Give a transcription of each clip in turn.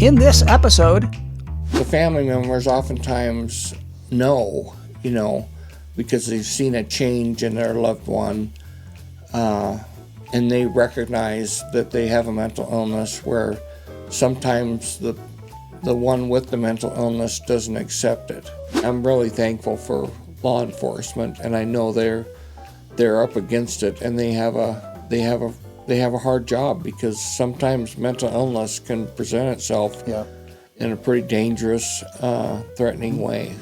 In this episode, the family members oftentimes know, because they've seen a change in their loved one, and they recognize that they have a mental illness where sometimes the one with the mental illness doesn't accept it. I'm really thankful for law enforcement, and I know they're up against it, and they have a hard job because sometimes mental illness can present itself in a pretty dangerous, threatening way.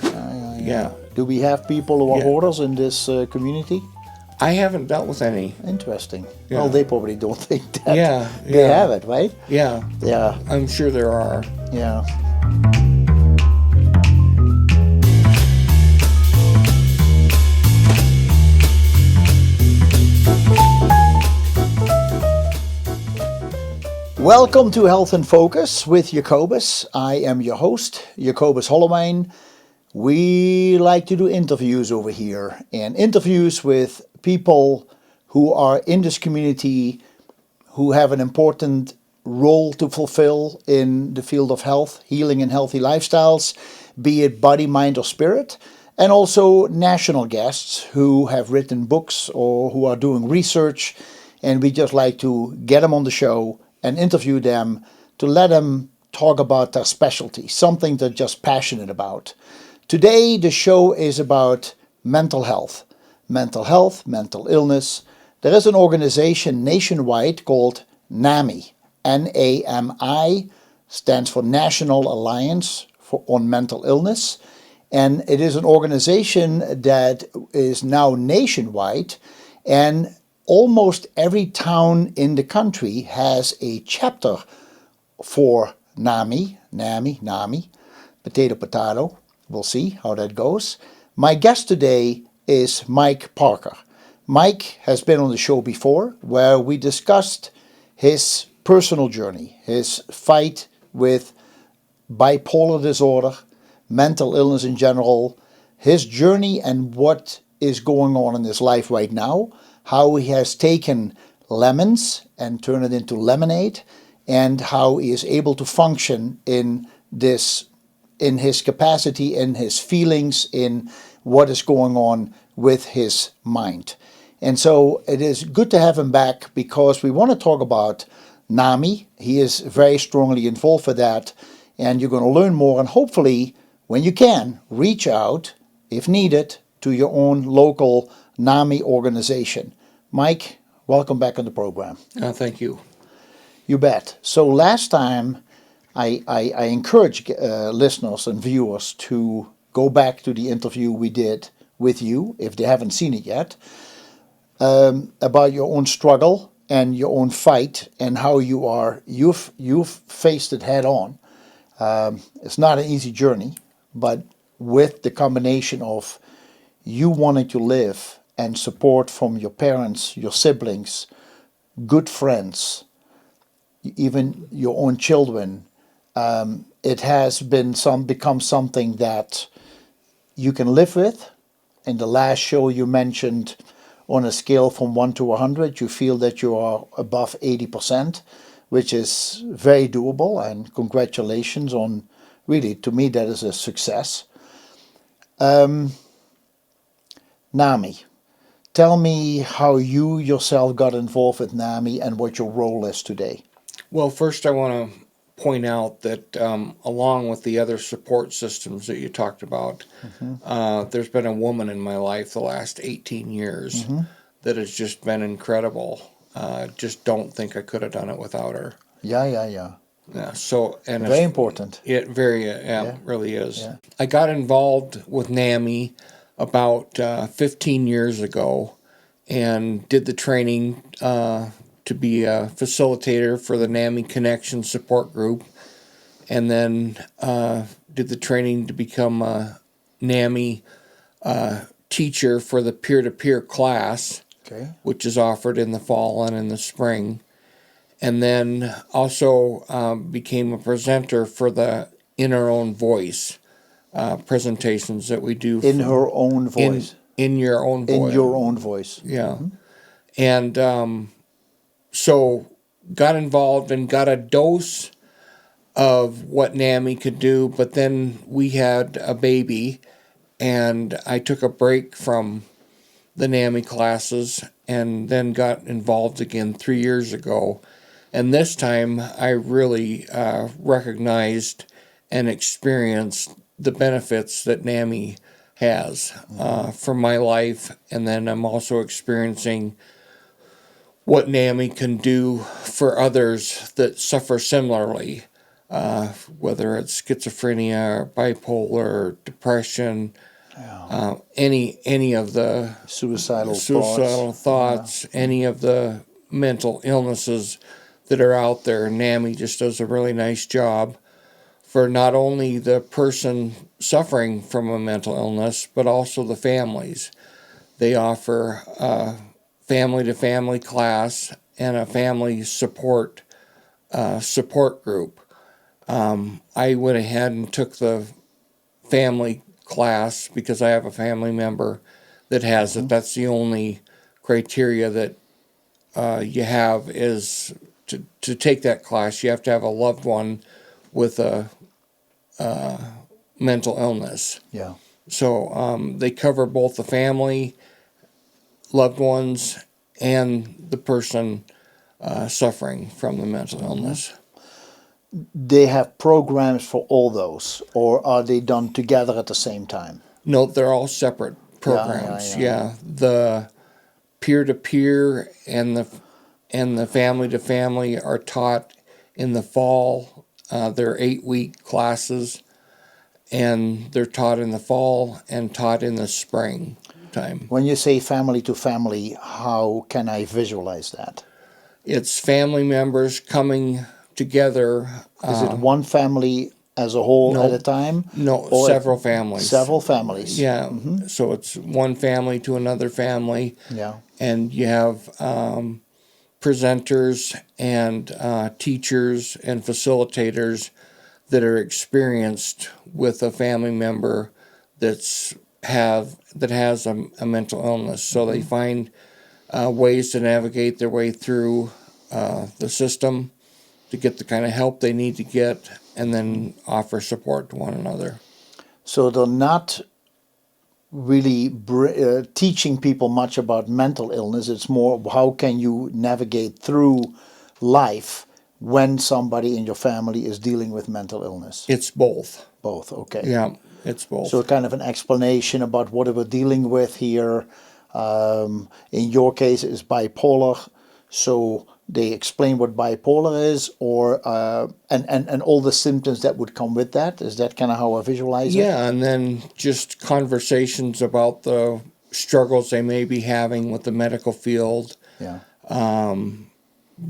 Yeah. Do we have people who are hoarders in this community? I haven't dealt with any. Interesting. Yeah. Well, they probably don't think that. Yeah. They have it, right? Yeah. Yeah. I'm sure there are. Yeah. Welcome to Health in Focus with Jacobus. I am your host, Jacobus Hollewijn. We like to do interviews over here, and interviews with people who are in this community who have an important role to fulfill in the field of health, healing and healthy lifestyles, be it body, mind or spirit, and also national guests who have written books or who are doing research, and we just like to get them on the show and interview them to let them talk about their specialty, something they're just passionate about. Today, the show is about mental health, mental illness. There is an organization nationwide called NAMI, N-A-M-I, stands for National Alliance on Mental Illness. And it is an organization that is now nationwide, and almost every town in the country has a chapter for NAMI, potato. We'll see how that goes. My guest today is Mike Parker. Mike has been on the show before where we discussed his personal journey, his fight with bipolar disorder, mental illness in general, his journey and what is going on in his life right now, how he has taken lemons and turned it into lemonade, and how he is able to function in this, in his capacity, in his feelings, in what is going on with his mind. And so it is good to have him back because we want to talk about NAMI. He is very strongly involved with that, and you're going to learn more, and hopefully, when you can, reach out, if needed, to your own local NAMI organization. Mike, welcome back on the program. Thank you. You bet. So last time, I encourage listeners and viewers to go back to the interview we did with you, if they haven't seen it yet, about your own struggle and your own fight and how you've faced it head on. It's not an easy journey, but with the combination of you wanting to live and support from your parents, your siblings, good friends, even your own children, it has become something that you can live with. In the last show you mentioned on a scale from 1 to 100, you feel that you are above 80%, which is very doable, and congratulations on, really, to me that is a success. NAMI. Tell me how you yourself got involved with NAMI and what your role is today. Well, first I want to point out that along with the other support systems that you talked about, there's been a woman in my life the last 18 years that has just been incredible. Just don't think I could have done it without her. Yeah. So and very important. It really is. Yeah. I got involved with NAMI about 15 years ago and did the training to be a facilitator for the NAMI Connections support group, and then did the training to become a NAMI teacher for the peer-to-peer class, which is offered in the fall and in the spring, and then also became a presenter for the In Our Own Voice presentations that we do. In her own voice. In your own voice. In your own voice. Yeah. And so got involved and got a dose of what NAMI could do, but then we had a baby, and I took a break from the NAMI classes and then got involved again 3 years ago. And this time I really recognized and experienced the benefits that NAMI has for my life. And then I'm also experiencing what NAMI can do for others that suffer similarly, whether it's schizophrenia or bipolar or depression, any of the Suicidal thoughts, any of the mental illnesses that are out there. NAMI just does a really nice job for not only the person suffering from a mental illness, but also the families. They offer a family-to-family class and a family support group. I went ahead and took the family class because I have a family member that has it. That's the only criteria that you have is to take that class. You have to have a loved one with a mental illness. Yeah. So they cover both the family, loved ones, and the person suffering from the mental illness. They have programs for all those, or are they done together at the same time? No, they're all separate programs. Yeah. The peer-to-peer and the family-to-family are taught in the fall. They're 8-week classes, and they're taught in the fall and taught in the spring time. When you say family to family, how can I visualize that? It's family members coming together. Is it one family as a whole at a time? No, or several families. Several families. Yeah. So it's one family to another family. Yeah. And you have presenters and teachers and facilitators that are experienced with a family member that has a mental illness. So they find ways to navigate their way through the system to get the kind of help they need to get, and then offer support to one another. So they're not really teaching people much about mental illness. It's more how can you navigate through life when somebody in your family is dealing with mental illness. It's both. Both, okay. Yeah, it's both. So kind of an explanation about what we're dealing with here. In your case, it's bipolar. So they explain what bipolar is, or and all the symptoms that would come with that. Is that kind of how I visualize it? Yeah, and then just conversations about the struggles they may be having with the medical field. Yeah.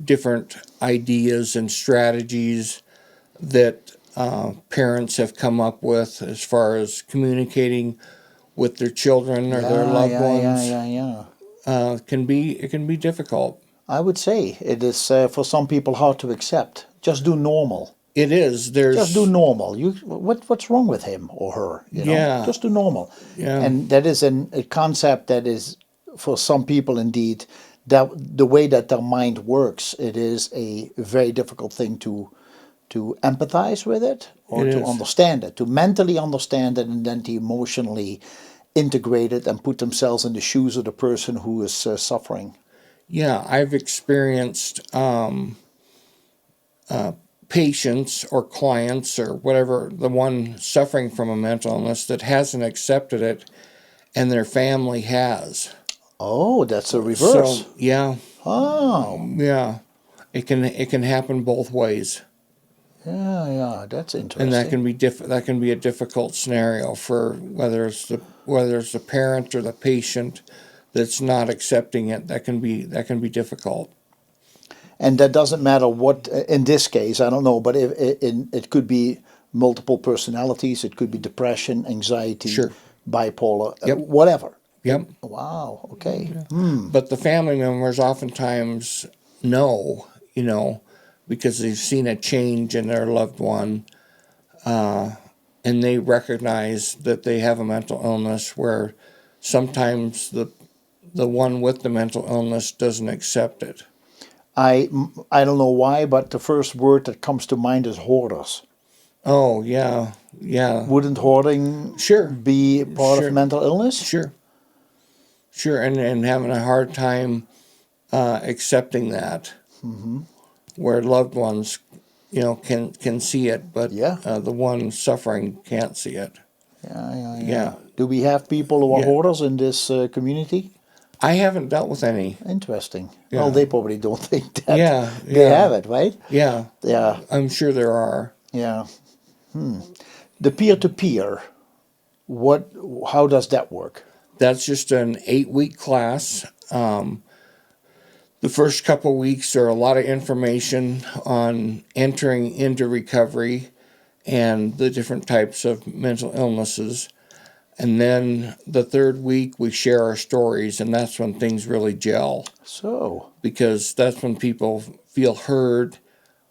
Different ideas and strategies that parents have come up with as far as communicating with their children or their loved ones. It can be difficult. I would say it is for some people hard to accept. Just do normal. It is. Just do normal. What's wrong with him or her? Yeah. Just do normal. Yeah. And that is a concept that is for some people indeed that the way that their mind works. It is a very difficult thing to empathize with it or to understand it, to mentally understand it, and then to emotionally integrate it and put themselves in the shoes of the person who is suffering. Yeah, I've experienced patients or clients or whatever, the one suffering from a mental illness that hasn't accepted it, and their family has. Oh, that's a reverse. So, yeah. Oh. Yeah. It can happen both ways. Yeah, that's interesting. And that can be a difficult scenario for whether it's the parent or the patient that's not accepting it. That can be difficult. And that doesn't matter what, in this case, I don't know, but it could be multiple personalities, it could be depression, anxiety, bipolar, whatever. Yep. Wow, okay. Yeah. But the family members oftentimes know, because they've seen a change in their loved one, and they recognize that they have a mental illness, where sometimes the one with the mental illness doesn't accept it. I don't know why, but the first word that comes to mind is hoarders. Oh, yeah, yeah. Wouldn't hoarding Sure. be part Sure. of mental illness? Sure. Sure, and having a hard time accepting that, where loved ones, can see it, but Yeah. the one suffering can't see it. Yeah. Yeah. Do we have people who are Yeah. hoarders in this community? I haven't dealt with any. Interesting. Yeah. Well, they probably don't think that Yeah, they yeah. have it, right? Yeah, Yeah. I'm sure there are. Yeah. The peer-to-peer, how does that work? That's just an 8-week class. The first couple weeks are a lot of information on entering into recovery and the different types of mental illnesses. And then the third week, we share our stories, and that's when things really gel, So, because that's when people feel heard.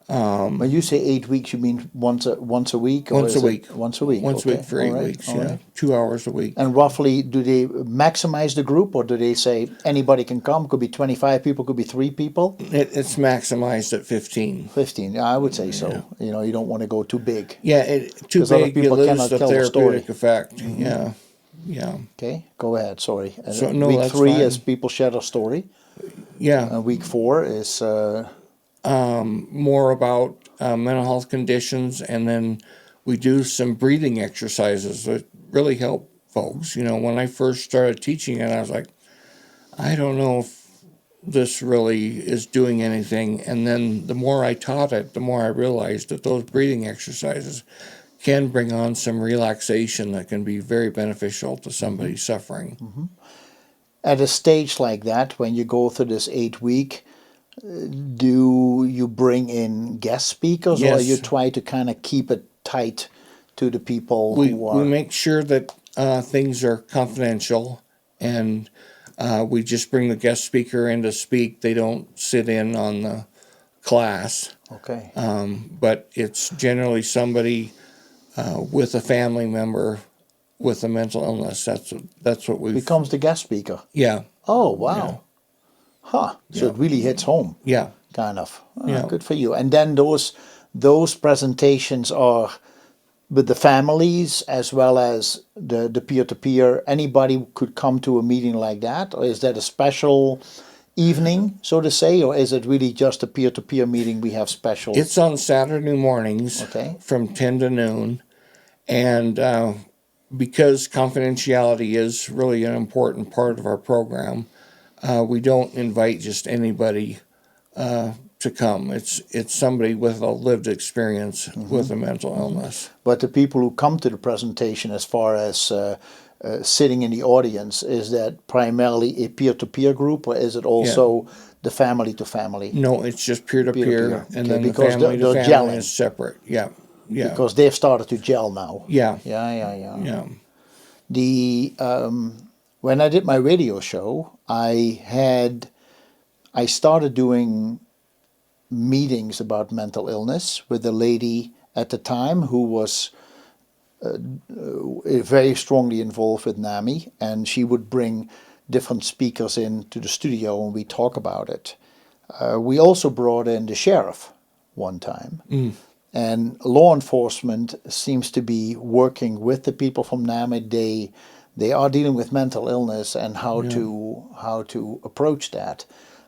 when you say 8 weeks, you mean once a week, or Once is a it week. once a week? Once a Okay. week for All 8 right. weeks, All yeah. right. 2 hours a week. And roughly, do they maximize the group, or do they say anybody can come? Could be 25 people, could be 3 people, It's maximized at 15. 15. Yeah, I would say so. You don't want to go too big. Yeah, too 'Cause other big, you people lose cannot the tell the therapeutic story. effect. Yeah, yeah, Okay, go ahead. Sorry. So, no, week that's 3 fine. is people share their story. yeah. Week 4 is More about mental health conditions, and then we do some breathing exercises that really help folks. When I first started teaching it, I was like, I don't know if this really is doing anything. And then the more I taught it, the more I realized that those breathing exercises can bring on some relaxation that can be very beneficial to somebody suffering. at a stage like that, when you go through this 8 week. Do you bring in guest speakers, or Yes. you try to kind of keep it tight to the people We who are? make sure that things are confidential, and we just bring the guest speaker in to speak. They don't sit in on the class, Okay. but it's generally somebody with a family member with a mental illness. That's what we've. Becomes the guest speaker. Yeah, Oh, wow. Huh. So Yeah. it really hits home, yeah, kind of. Yeah. Good for you. And then those presentations are with the families as well as the peer-to-peer. Anybody could come to a meeting like that, or is that a special evening, so to say, or is it really just a peer-to-peer meeting we have special? It's on Saturday mornings Okay. from 10 to noon, and because confidentiality is really an important part of our program, we don't invite just anybody to come. It's somebody with a lived experience with a mental illness. But the people who come to the presentation, as far as sitting in the audience, is that primarily a peer-to-peer group, or is it also the family-to-family? No, it's just peer-to-peer, Peer-to-peer. and Okay, then the because they're family-to-family gelling. is separate. Yeah, yeah, Because they've started to gel now. yeah, Yeah. yeah. The when I did my radio show, I started doing meetings about mental illness with a lady at the time who was very strongly involved with NAMI, and she would bring different speakers into the studio and we talk about it. We also brought in the sheriff one time. And law enforcement seems to be working with the people from NAMI. They are dealing with mental illness and how to approach that.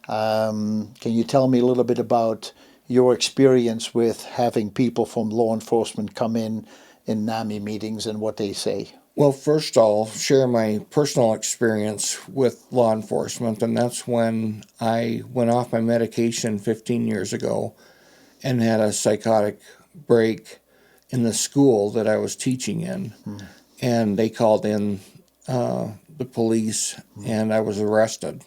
Can you tell me a little bit about your experience with having people from law enforcement come in NAMI meetings and what they say? Well, first I'll share my personal experience with law enforcement, and that's when I went off my medication 15 years ago and had a psychotic break in the school that I was teaching in. And they called in the police, and I was arrested.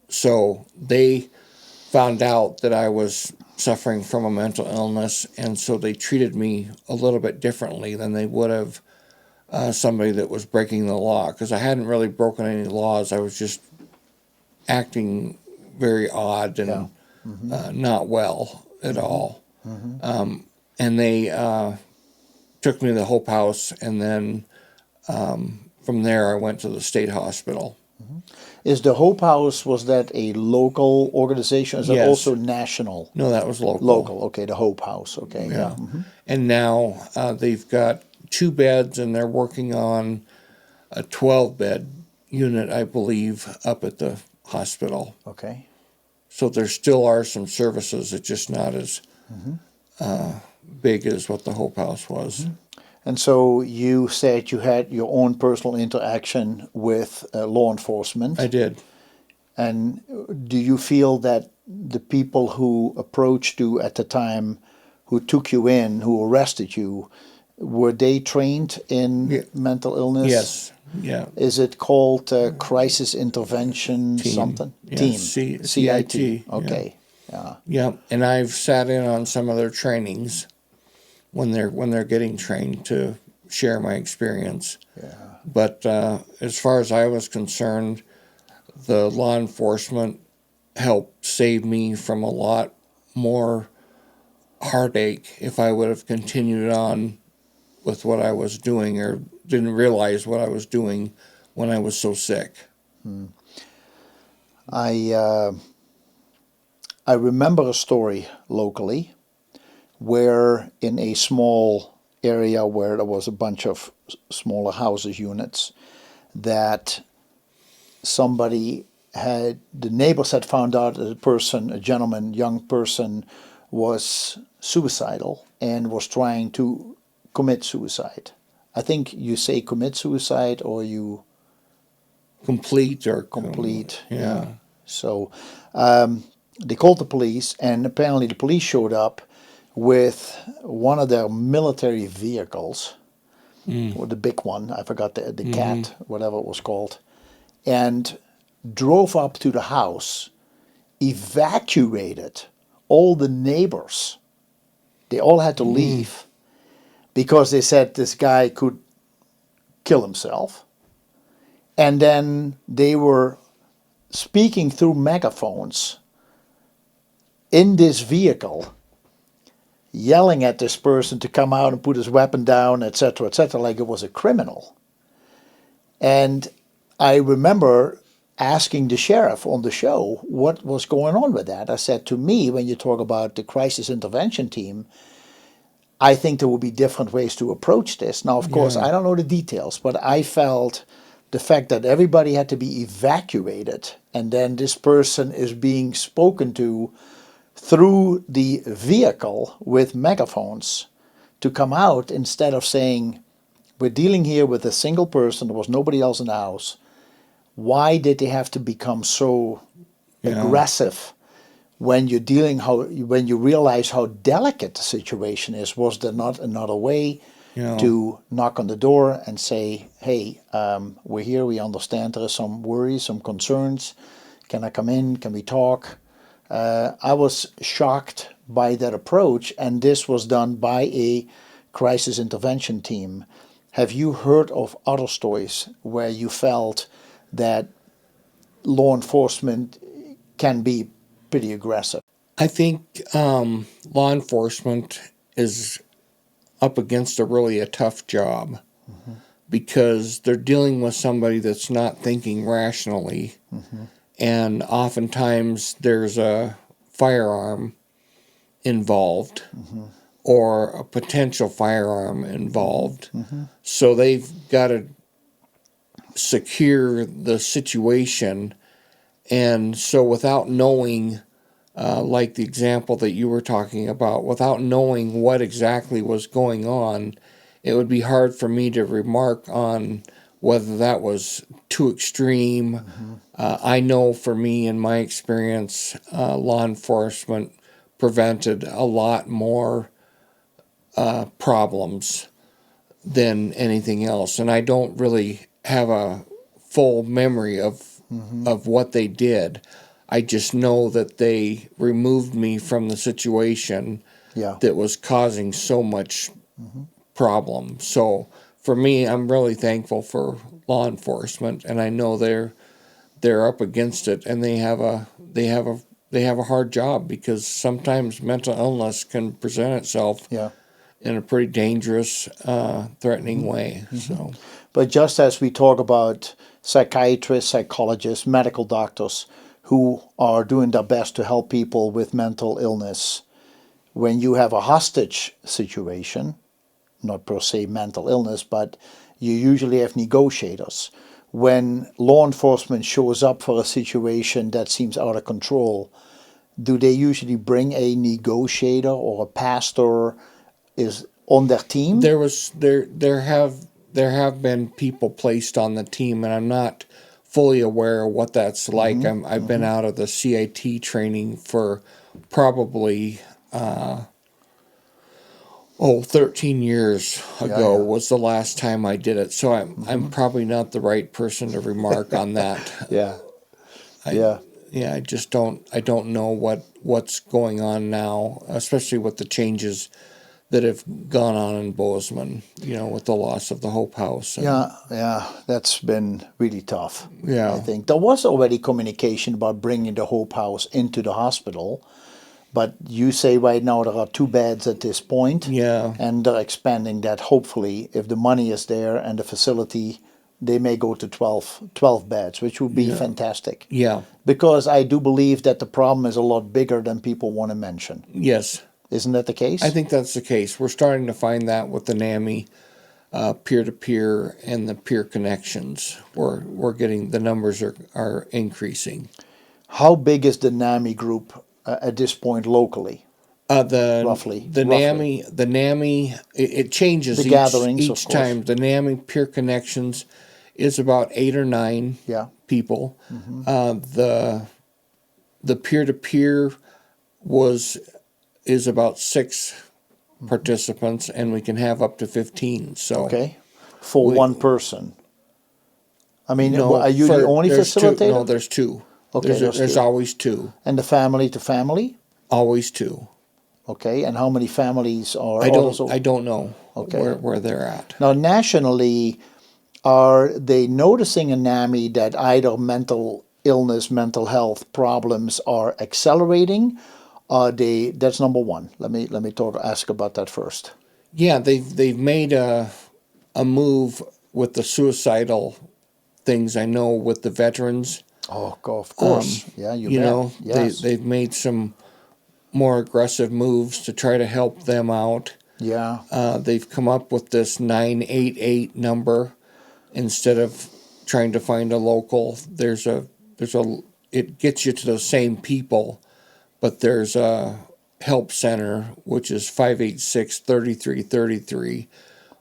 So they found out that I was suffering from a mental illness, and so they treated me a little bit differently than they would have somebody that was breaking the law, because I hadn't really broken any laws. I was just acting very odd and not well at all. And they took me to the Hope House, and then from there I went to the state hospital. Is the Hope House, was that a local organization? Is that Yes. also national? No, that was local. Local, okay, the Hope House, okay. Yeah. And now they've got 2 beds, and they're working on a 12-bed unit, I believe, up at the hospital. Okay. So there still are some services. It's just not as big as what the Hope House was. And so you said you had your own personal interaction with law enforcement. I did. And do you feel that the people who approached you at the time, who took you in, who arrested you, were they trained in mental illness? Yes. Yeah. Is it called crisis intervention Team. something? Yeah, Team. CIT. Okay. Yeah. Yeah. And I've sat in on some of their trainings when they're getting trained to share my experience. Yeah. But as far as I was concerned, the law enforcement helped save me from a lot more heartache if I would have continued on with what I was doing or didn't realize what I was doing when I was so sick. I remember a story locally where in a small area where there was a bunch of smaller houses units, that the neighbors had found out that a gentleman, young person, was suicidal and was trying to commit suicide. I think you say commit suicide or you Complete. Yeah. So they called the police, and apparently the police showed up with one of their military vehicles, or the big one, I forgot the cat, whatever it was called, and drove up to the house, evacuated all the neighbors. They all had to leave because they said this guy could kill himself. And then they were speaking through megaphones in this vehicle, yelling at this person to come out and put his weapon down, etc., like it was a criminal. And I remember asking the sheriff on the show what was going on with that. I said, to me, when you talk about the crisis intervention team, I think there will be different ways to approach this. Now, of course, I don't know the details, but I felt the fact that everybody had to be evacuated and then this person is being spoken to through the vehicle with megaphones to come out, instead of saying, we're dealing here with a single person, there was nobody else in the house. Why did they have to become so aggressive when when you realize how delicate the situation is? Was there not another way to knock on the door and say, hey, we're here, we understand there are some worries, some concerns. Can I come in? Can we talk? I was shocked by that approach, and this was done by a crisis intervention team. Have you heard of other stories where you felt that law enforcement can be pretty aggressive? I think law enforcement is up against a tough job because they're dealing with somebody that's not thinking rationally. And oftentimes there's a firearm involved or a potential firearm involved. So they've got to secure the situation. And so without knowing, like the example that you were talking about, without knowing what exactly was going on, it would be hard for me to remark on whether that was too extreme. I know for me, in my experience, law enforcement prevented a lot more problems than anything else. And I don't really have a full memory of what they did. I just know that they removed me from the situation that was causing so much problem. So for me, I'm really thankful for law enforcement, and I know they're up against it, and they have a hard job because sometimes mental illness can present itself in a pretty dangerous, threatening way. So, But just as we talk about psychiatrists, psychologists, medical doctors who are doing their best to help people with mental illness, when you have a hostage situation, not per se mental illness, but you usually have negotiators. When law enforcement shows up for a situation that seems out of control, do they usually bring a negotiator or a pastor is on their team? There have been people placed on the team, and I'm not fully aware of what that's like. I've been out of the CIT training for probably 13 years ago was the last time I did it. So I'm probably not the right person to remark on that. I just don't know what's going on now, especially with the changes that have gone on in Bozeman, with the loss of the Hope House. That's been really tough. Yeah. I think there was already communication about bringing the Hope House into the hospital, but you say right now there are 2 beds at this point. Yeah. And they're expanding that. Hopefully, if the money is there and the facility, they may go to 12 beds, which would be fantastic. Yeah. Because I do believe that the problem is a lot bigger than people want to mention. Yes. Isn't that the case? I think that's the case. We're starting to find that with the NAMI peer-to-peer and the peer connections. We're getting, the numbers are increasing. How big is the NAMI group at this point locally? Roughly. The NAMI, it changes The gatherings, of each course. time. The NAMI peer connections is about 8 or 9 people. The peer-to-peer is about 6 participants, and we can have up to 15. So for one person. I mean, no, are you the only there's facilitator? 2. No, there's 2. Okay, there's 2. always 2. And the family to family? Always 2. Okay, and how many families are I also? don't know Okay. where they're at. Now, nationally, are they noticing in NAMI that either mental illness, mental health problems are accelerating? That's number one. Let me ask about that first. Yeah, they've made a move with the suicidal things. I know with the veterans. Oh, of course. You bet. Yes. They've made some more aggressive moves to try to help them out. Yeah. They've come up with this 988 number instead of trying to find a local. It gets you to the same people, but there's a help center which is 586-3333.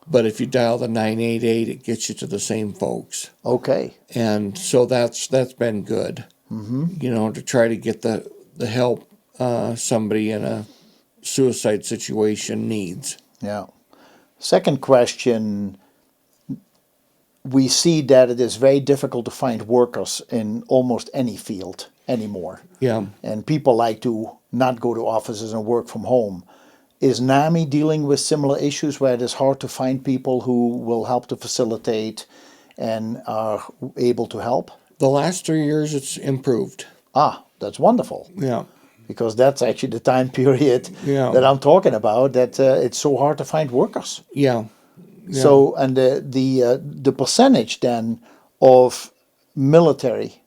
But if you dial the 988, it gets you to the same folks. Okay. And so that's been good. To try to get the help somebody in a suicide situation needs. Yeah. Second question, we see that it is very difficult to find workers in almost any field anymore. Yeah. And people like to not go to offices and work from home. Is NAMI dealing with similar issues where it is hard to find people who will help to facilitate and are able to help? The last 3 years, it's improved. That's wonderful. Yeah. Because that's actually the time period that I'm talking about, that it's so hard to find workers. Yeah. So, and the percentage then of military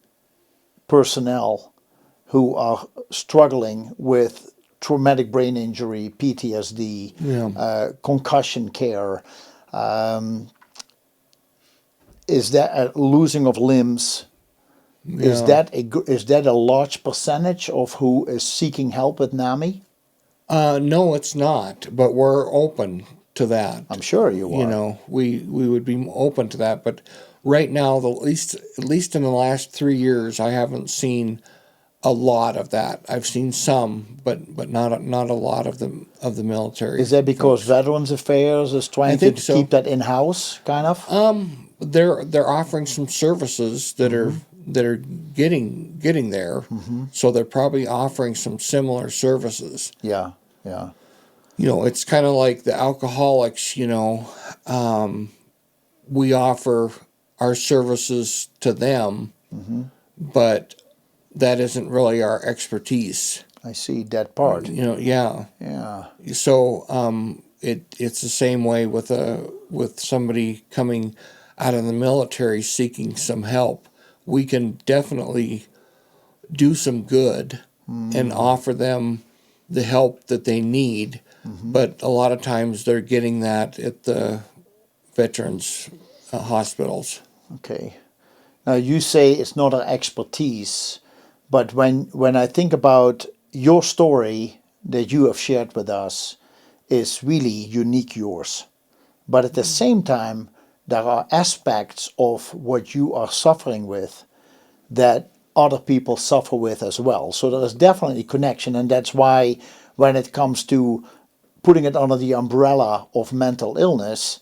personnel who are struggling with traumatic brain injury, PTSD, concussion care, is that losing of limbs? Is that a large percentage of who is seeking help at NAMI? No, it's not. But we're open to that. I'm sure you are. We would be open to that. But right now, at least in the last 3 years, I haven't seen a lot of that. I've seen some, but not a lot of the military. Is that because Veterans Affairs is trying to keep that in house, kind of? They're offering some services that are getting there. So they're probably offering some similar services. Yeah. It's kind of like the alcoholics. We offer our services to them, but that isn't really our expertise. I see that part. Yeah. Yeah. So it's the same way with somebody coming out of the military seeking some help. We can definitely do some good and offer them the help that they need, but a lot of times they're getting that at the veterans hospitals. Okay. Now you say it's not our expertise, but when I think about your story that you have shared with us is really unique yours. But at the same time, there are aspects of what you are suffering with that other people suffer with as well. So there is definitely a connection, and that's why when it comes to putting it under the umbrella of mental illness,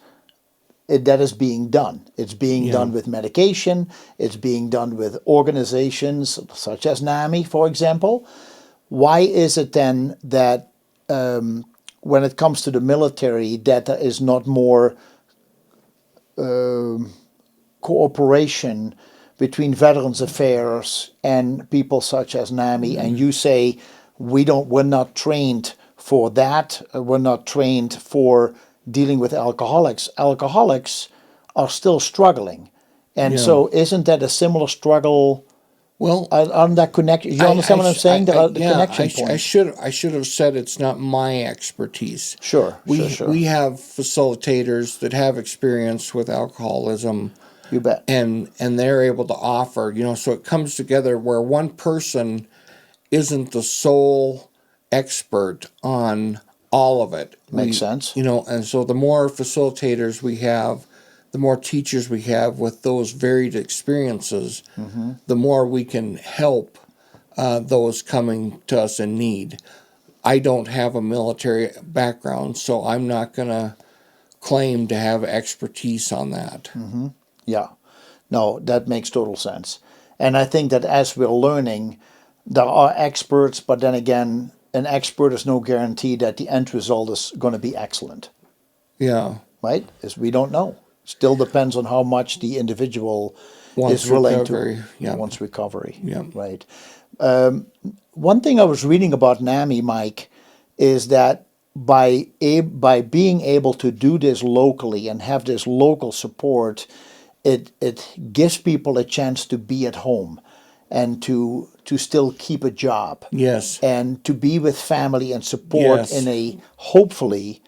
that is being done. It's being done with medication. It's being done with organizations such as NAMI, for example. Why is it then that when it comes to the military, that there is not more cooperation between Veterans Affairs and people such as NAMI? And you say we're not trained for that. We're not trained for dealing with alcoholics. Alcoholics are still struggling, and so isn't that a similar struggle? Well, on that connection, you understand what I'm saying? The connection point. I should have said it's not my expertise. Sure. We have facilitators that have experience with alcoholism. You bet. And they're able to offer, so it comes together where one person isn't the sole expert on all of it. Makes sense. And so the more facilitators we have, the more teachers we have with those varied experiences, the more we can help those coming to us in need. I don't have a military background, so I'm not going to claim to have expertise on that. Yeah. No, that makes total sense. And I think that as we're learning, there are experts, but then again, an expert is no guarantee that the end result is going to be excellent. Yeah. Right? As we don't know. Still depends on how much the individual is willing to wants recovery. Yeah. Right. One thing I was reading about NAMI, Mike, is that by being able to do this locally and have this local support, it gives people a chance to be at home and to still keep a job. Yes. And to be with family and support in a hopefully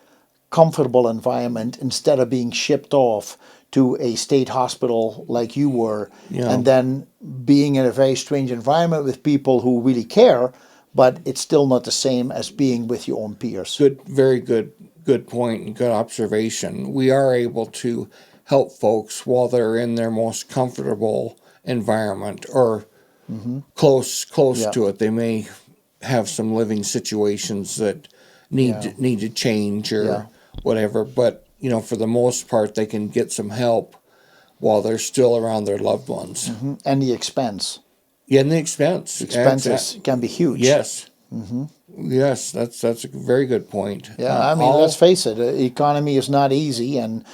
comfortable environment instead of being shipped off to a state hospital like you were, and then being in a very strange environment with people who really care, but it's still not the same as being with your own peers. Very good point and good observation. We are able to help folks while they're in their most comfortable environment or close to it. They may have some living situations that need to change or whatever, but for the most part they can get some help while they're still around their loved ones. And the expense. Yeah, and the expenses can be huge. Yes. Yes, that's a very good point. Yeah, let's face it, the economy is not easy, and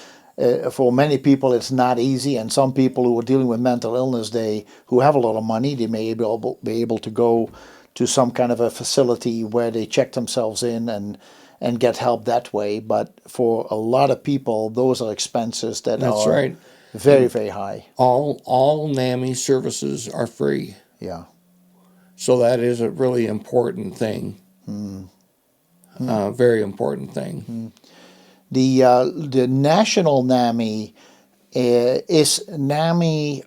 for many people it's not easy, and some people who are dealing with mental illness, who have a lot of money, they may be able to go to some kind of a facility where they check themselves in and get help that way. But for a lot of people, those are expenses that are very, very high. All NAMI services are free. Yeah. So that is a really important thing. Very important thing. The national NAMI is NAMI.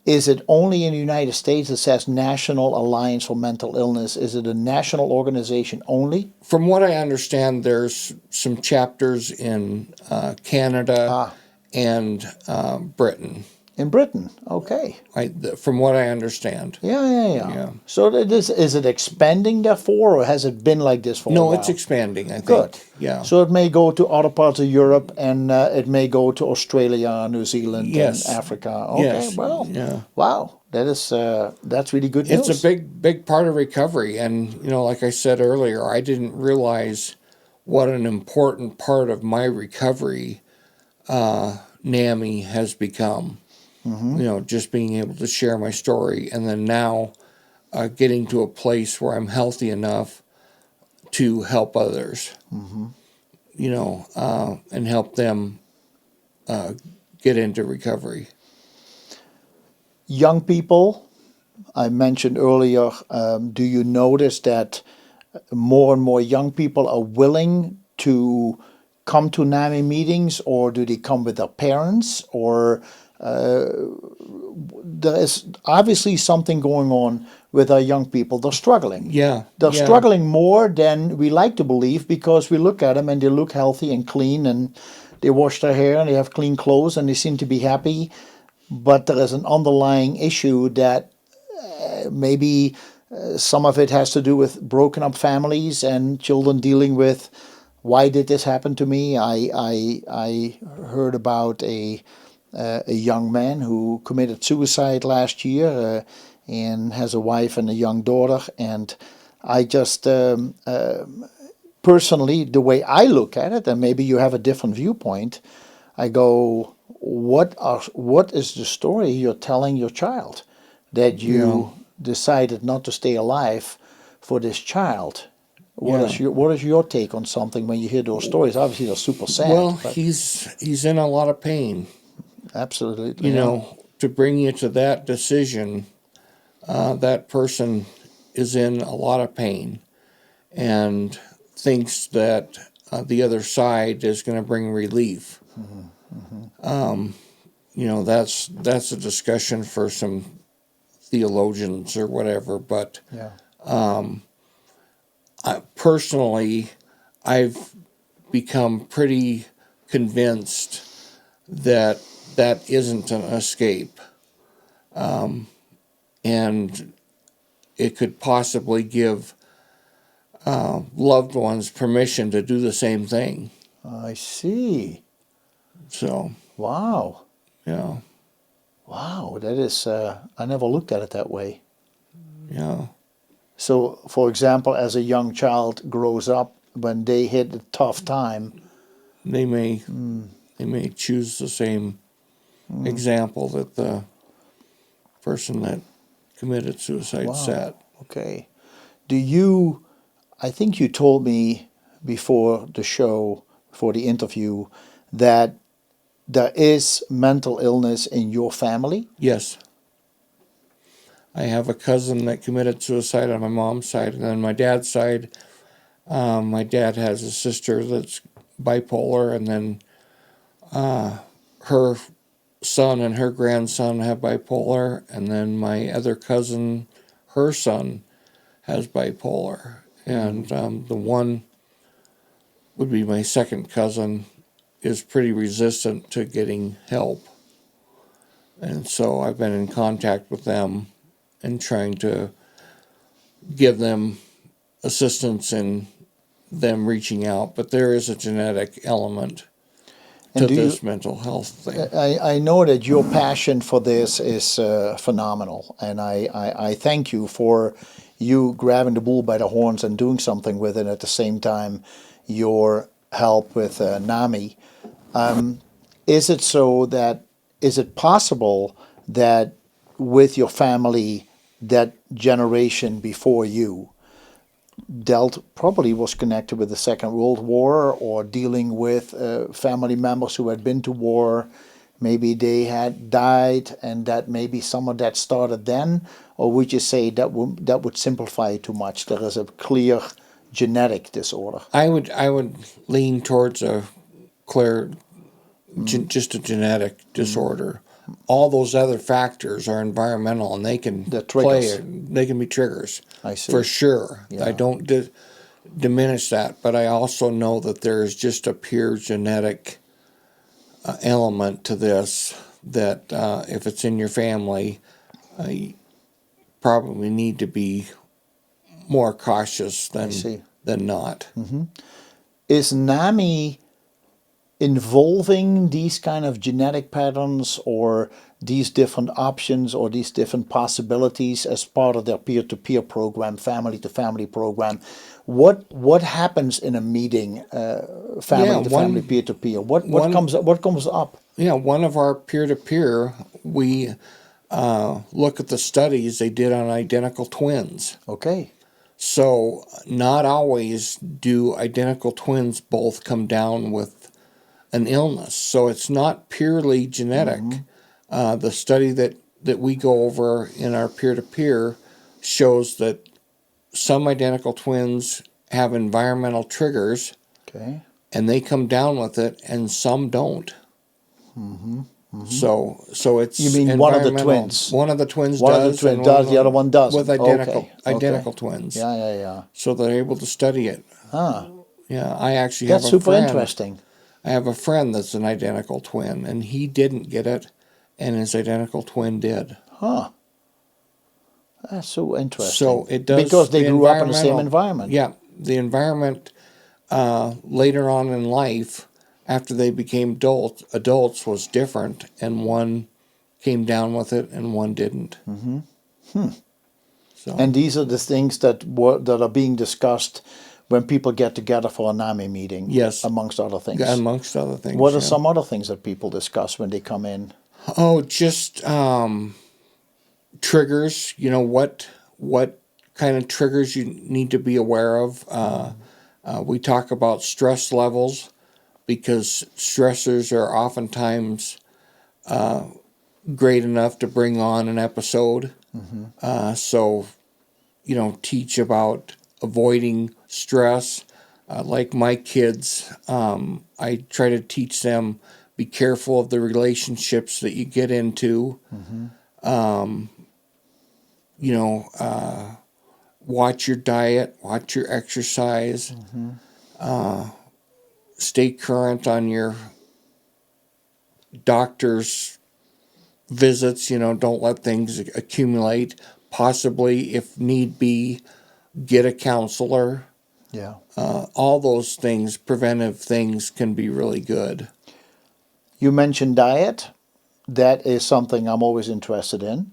Is it only in the United States? It says National Alliance for Mental Illness. Is it a national organization only? From what I understand, there's some chapters in Canada and Britain. In Britain, okay. From what I understand. Yeah. So is it expanding therefore, or has it been like this for a while? No, it's expanding, I think. Good. Yeah. So it may go to other parts of Europe, and it may go to Australia, New Zealand, and Africa. Okay, yes. Wow. That's really good news. It's a big part of recovery, and like I said earlier, I didn't realize what an important part of my recovery NAMI has become. Just being able to share my story, and then now getting to a place where I'm healthy enough to help others, and help them get into recovery. Young people, I mentioned earlier, do you notice that more and more young people are willing to come to NAMI meetings, or do they come with their parents? Or there is obviously something going on with our young people. They're struggling. They're struggling more than we like to believe, because we look at them and they look healthy and clean, and they wash their hair and they have clean clothes and they seem to be happy. But there is an underlying issue that maybe some of it has to do with broken up families and children dealing with, why did this happen to me? I heard about a young man who committed suicide last year and has a wife and a young daughter. And I just personally, the way I look at it, and maybe you have a different viewpoint, I go, what is the story you're telling your child that you decided not to stay alive for this child? What is your take on something when you hear those stories? Obviously, they're super sad. Well, he's in a lot of pain. Absolutely. To bring you to that decision, that person is in a lot of pain and thinks that the other side is going to bring relief. That's a discussion for some theologians or whatever, but personally, I've become pretty convinced that that isn't an escape, and it could possibly give loved ones permission to do the same thing. I see. So. Wow. Yeah. Wow, that is, I never looked at it that way. Yeah. So, for example, as a young child grows up, when they hit a tough time, they may choose the same example that the person that committed suicide set. Okay. I think you told me before the show, before the interview, that there is mental illness in your family? Yes. I have a cousin that committed suicide on my mom's side, and on my dad's side, my dad has a sister that's bipolar, and then her son and her grandson have bipolar, and then my other cousin, her son, has bipolar, and the one would be my second cousin, is pretty resistant to getting help. And so I've been in contact with them and trying to give them assistance in them reaching out. But there is a genetic element to this mental health thing. I know that your passion for this is phenomenal. And I thank you for you grabbing the bull by the horns and doing something with it, at the same time your help with NAMI. Is it possible that with your family, that generation before you probably was connected with the Second World War, or dealing with family members who had been to war, maybe they had died, and that maybe some of that started then? Or would you say that would simplify it too much? There is a clear genetic disorder. I would lean towards a clear, just a genetic disorder. All those other factors are environmental, and they can they can be triggers. I see. For sure. Yeah. I don't diminish that, but I also know that there is just a pure genetic element to this, that if it's in your family, you probably need to be more cautious than not. Mm-hmm. Is NAMI involving these kind of genetic patterns, or these different options, or these different possibilities as part of their peer-to-peer program, family-to-family program? What happens in a meeting, family-to-family, peer-to-peer? What comes up? Yeah, one of our peer-to-peer, we look at the studies they did on identical twins. Okay. So not always do identical twins both come down with an illness. So it's not purely genetic. The study that we go over in our peer-to-peer shows that some identical twins have environmental triggers, Okay. and they come down with it, and some don't. So it's You mean one of the environmental. twins? One of the twins One does, of the twins and does, the other one doesn't. with identical Okay. twins. Yeah. So they're able to study it. Ah, Yeah, I actually that's have a super friend. interesting. I have a friend that's an identical twin, and he didn't get it, and his identical twin did. Huh. That's so interesting. So it does, because they the grew up in the same environmental- environment. Yeah, the environment later on in life, after they became adults was different, and one came down with it and one didn't. So And these are the things that are being discussed when people get together for a NAMI meeting. Yes. Amongst other things. amongst other things. What are yeah. some other things that people discuss when they come in? Oh, just triggers. You know, what kind of triggers you need to be aware of. We talk about stress levels, because stressors are oftentimes great enough to bring on an episode. So, teach about avoiding stress. Like my kids, I try to teach them, be careful of the relationships that you get into. Watch your diet, watch your exercise, stay current on your doctor's visits. Don't let things accumulate. Possibly, if need be, get a counselor. Yeah. All those things, preventive things, can be really good. You mentioned diet. That is something I'm always interested in.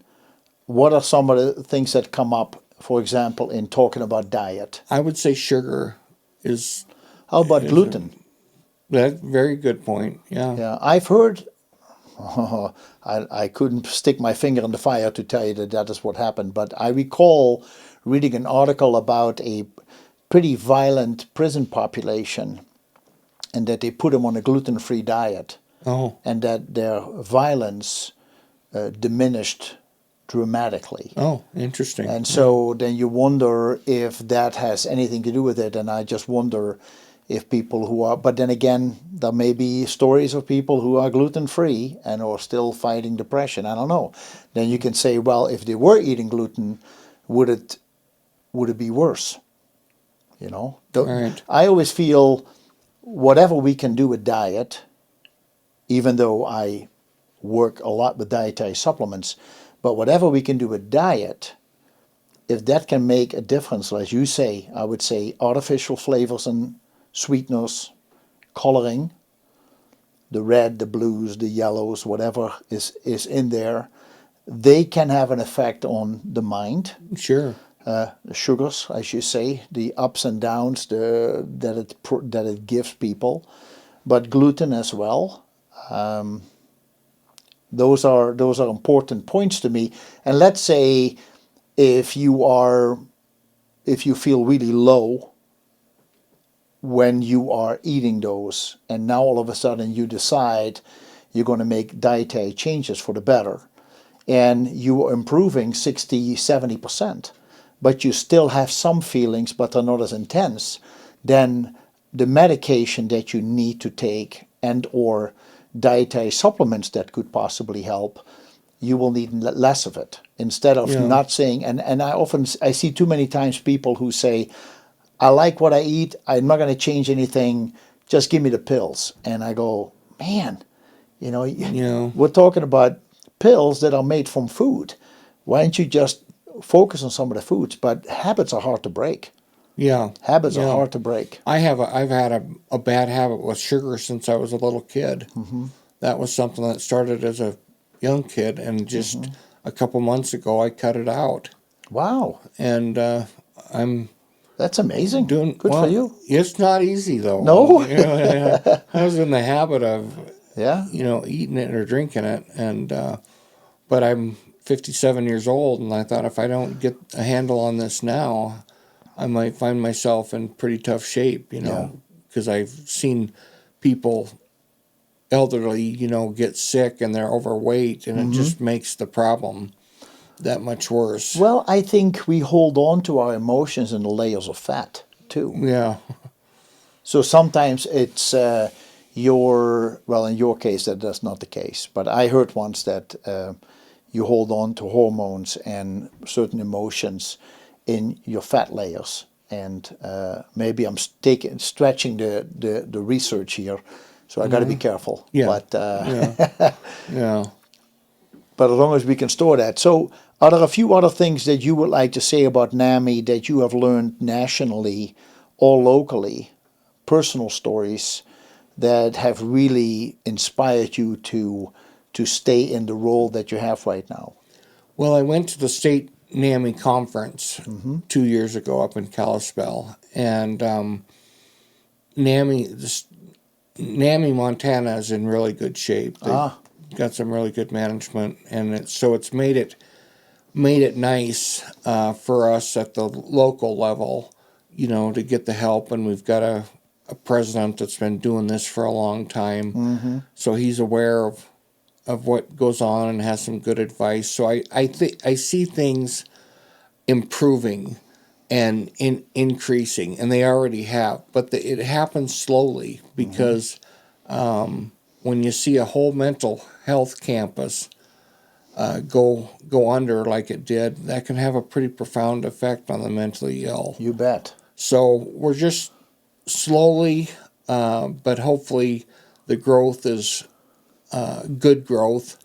What are some of the things that come up, for example, in talking about diet? I would say sugar is How about gluten? that very good point. Yeah. Yeah, I've heard. I couldn't stick my finger in the fire to tell you that is what happened, but I recall reading an article about a pretty violent prison population, and that they put them on a gluten-free diet, Oh. and that their violence diminished dramatically. Oh, interesting. And so then you wonder if that has anything to do with it, and I just wonder if people who are, but then again, there may be stories of people who are gluten-free and are still fighting depression. I don't know. Then you can say, well, if they were eating gluten, would it be worse? Right. I always feel whatever we can do with diet, even though I work a lot with dietary supplements, but whatever we can do with diet, if that can make a difference, as you say, I would say artificial flavors and sweeteners, coloring, the red, the blues, the yellows, whatever is in there, they can have an effect on the mind. Sure. The sugars, as you say, the ups and downs that it gives people, but gluten as well. Those are important points to me. And let's say if you feel really low when you are eating those, and now all of a sudden you decide you're going to make dietary changes for the better, and you are improving 60-70%, but you still have some feelings but are not as intense, then the medication that you need to take and or dietary supplements that could possibly help, you will need less of it, instead of not saying, and I see too many times people who say, I like what I eat, I'm not going to change anything, just give me the pills. And I go, man, we're talking about pills that are made from food. Why don't you just focus on some of the foods? But habits are hard to break. Yeah. Habits are hard to break. I've had a bad habit with sugar since I was a little kid. That was something that started as a young kid, and just a couple months ago I cut it out. Wow. And I'm That's amazing. doing Good well. for you. It's not easy though. No? I was in the habit of Yeah. eating it or drinking it, and but I'm 57 years old, and I thought, if I don't get a handle on this now, I might find myself in pretty tough shape, because I've seen people, elderly, get sick and they're overweight, and it just makes the problem that much worse. Well, I think we hold on to our emotions in the layers of fat too. Yeah. So sometimes it's in your case that's not the case. But I heard once that you hold on to hormones and certain emotions in your fat layers. And maybe I'm stretching the research here, so I got to be careful. Yeah. But Yeah. but as long as we can store that. So are there a few other things that you would like to say about NAMI that you have learned nationally or locally, personal stories that have really inspired you to stay in the role that you have right now? Well, I went to the state NAMI conference 2 years ago up in Kalispell, and NAMI Montana is in really good shape. They've got some really good management, and it's made it nice for us at the local level, to get the help. And we've got a president that's been doing this for a long time, so he's aware of what goes on and has some good advice. So I see things improving and increasing, and they already have, but it happens slowly because when you see a whole mental health campus go under like it did, that can have a pretty profound effect on the mentally ill. You bet. So we're just slowly, but hopefully the growth is good growth,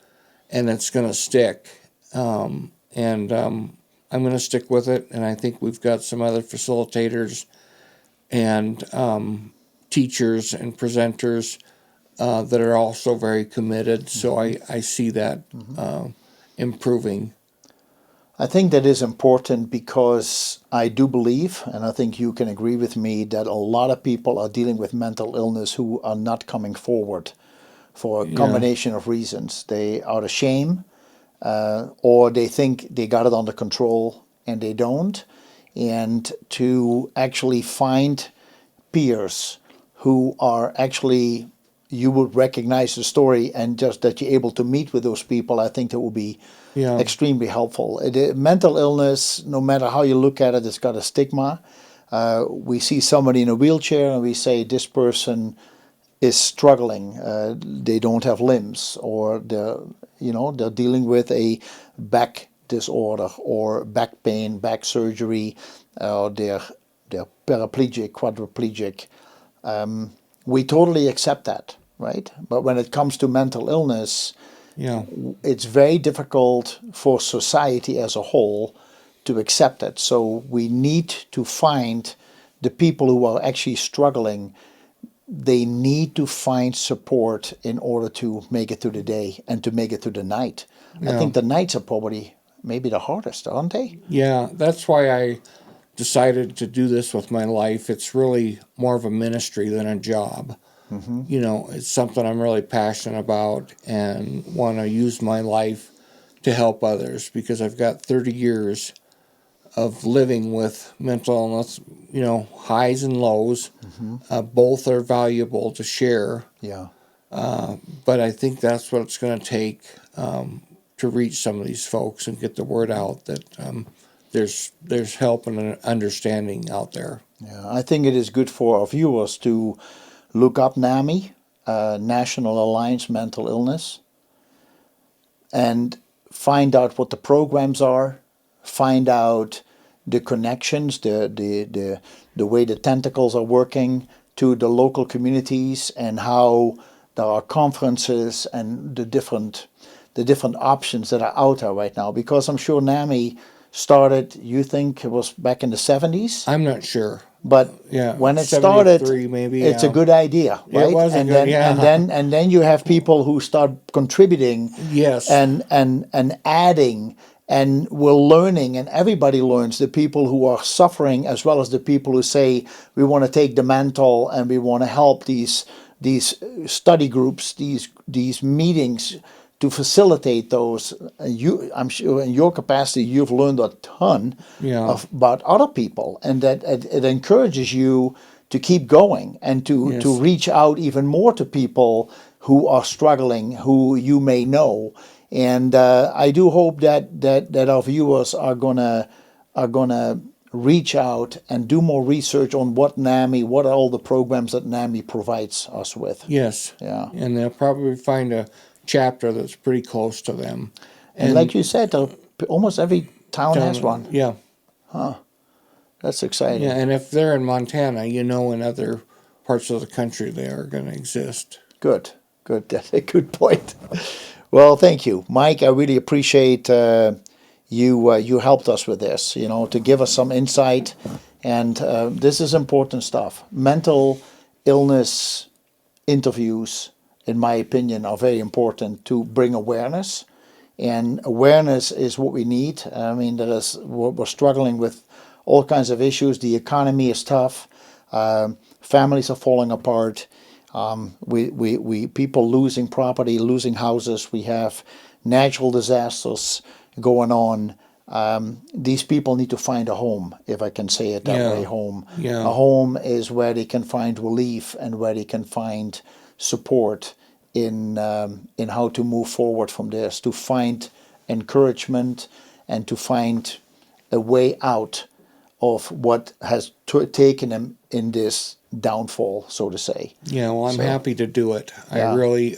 and it's going to stick. I'm going to stick with it, and I think we've got some other facilitators and teachers and presenters that are also very committed. So I see that improving. I think that is important because I do believe, and I think you can agree with me, that a lot of people are dealing with mental illness who are not coming forward for a combination of reasons. They are ashamed, or they think they got it under control and they don't. And to actually find peers who are actually, you would recognize the story, and just that you're able to meet with those people, I think that will be extremely helpful. Mental illness, no matter how you look at it, it's got a stigma. We see somebody in a wheelchair and we say this person is struggling. They don't have limbs, or they're dealing with a back disorder or back pain, back surgery, or they're paraplegic, quadriplegic. We totally accept that, right? But when it comes to mental illness, it's very difficult for society as a whole to accept it. So we need to find the people who are actually struggling. They need to find support in order to make it through the day and to make it through the night. I think the nights are probably maybe the hardest, aren't they? Yeah, that's why I decided to do this with my life. It's really more of a ministry than a job. It's something I'm really passionate about and want to use my life to help others, because I've got 30 years of living with mental illness, highs and lows. Both are valuable to share. But I think that's what it's going to take to reach some of these folks and get the word out that there's help and understanding out there. Yeah, I think it is good for our viewers to look up NAMI, National Alliance Mental Illness, and find out what the programs are, find out the connections, the way the tentacles are working to the local communities, and how there are conferences and the different options that are out there right now. Because I'm sure NAMI started, you think it was back in the 70s? I'm not sure. But when it started, maybe, it's a good idea, right? It was and good, and then you have people who start contributing, and adding, and we're learning, and everybody learns. The people who are suffering, as well as the people who say we want to take the mantle and we want to help these study groups, these meetings, to facilitate those. I'm sure in your capacity, you've learned a ton about other people, and that it encourages you to keep going and to reach out even more to people who are struggling, who you may know. And I do hope that our viewers are gonna reach out and do more research on what are all the programs that NAMI provides us with. Yes. Yeah. And they'll probably find a chapter that's pretty close to them. And like you said, almost every town has one. Yeah. That's exciting. Yeah, and if they're in Montana, in other parts of the country they are going to exist. Good. That's a good point. Well, thank you, Mike. I really appreciate you helped us with this, to give us some insight. And this is important stuff. Mental illness interviews, in my opinion, are very important to bring awareness. And awareness is what we need. I mean, we're struggling with all kinds of issues. The economy is tough. Families are falling apart. We people losing property, losing houses. We have natural disasters going on. These people need to find a home, if I can say it that way. Home. Yeah. A home is where they can find relief and where they can find support in how to move forward from this, to find encouragement and to find a way out of what has taken them in this downfall, so to say. Yeah, well, I'm happy to do it. I really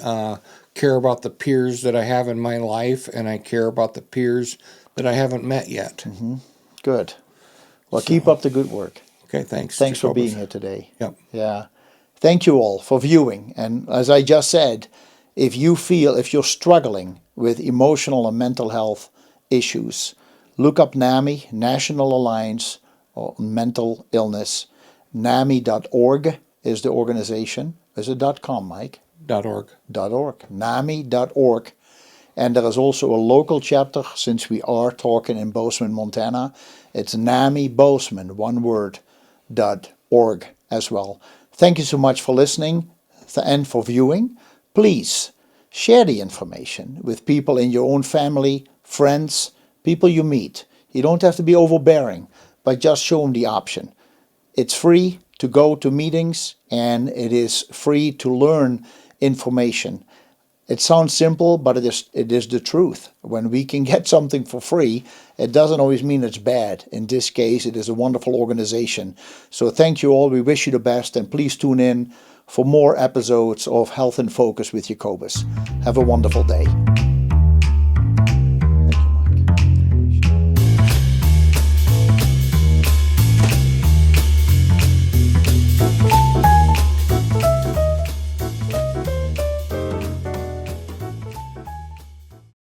care about the peers that I have in my life, and I care about the peers that I haven't met yet. Mm-hmm. Good. Well, keep up the good work. Okay, thanks. Thanks for Jacobus. being here today. Yep. Yeah. Thank you all for viewing. And as I just said, if you're struggling with emotional and mental health issues, look up NAMI, National Alliance on Mental Illness. NAMI.org is the organization. Is it .com, Mike? .org. .org. NAMI.org. And there is also a local chapter, since we are talking in Bozeman, Montana. It's NAMI Bozeman, one word, .org as well. Thank you so much for listening and for viewing. Please share the information with people in your own family, friends, people you meet. You don't have to be overbearing, but just show them the option. It's free to go to meetings, and it is free to learn information. It sounds simple, but it is the truth. When we can get something for free, it doesn't always mean it's bad. In this case, it is a wonderful organization. So thank you all. We wish you the best, and please tune in for more episodes of Health in Focus with Jacobus. Have a wonderful day.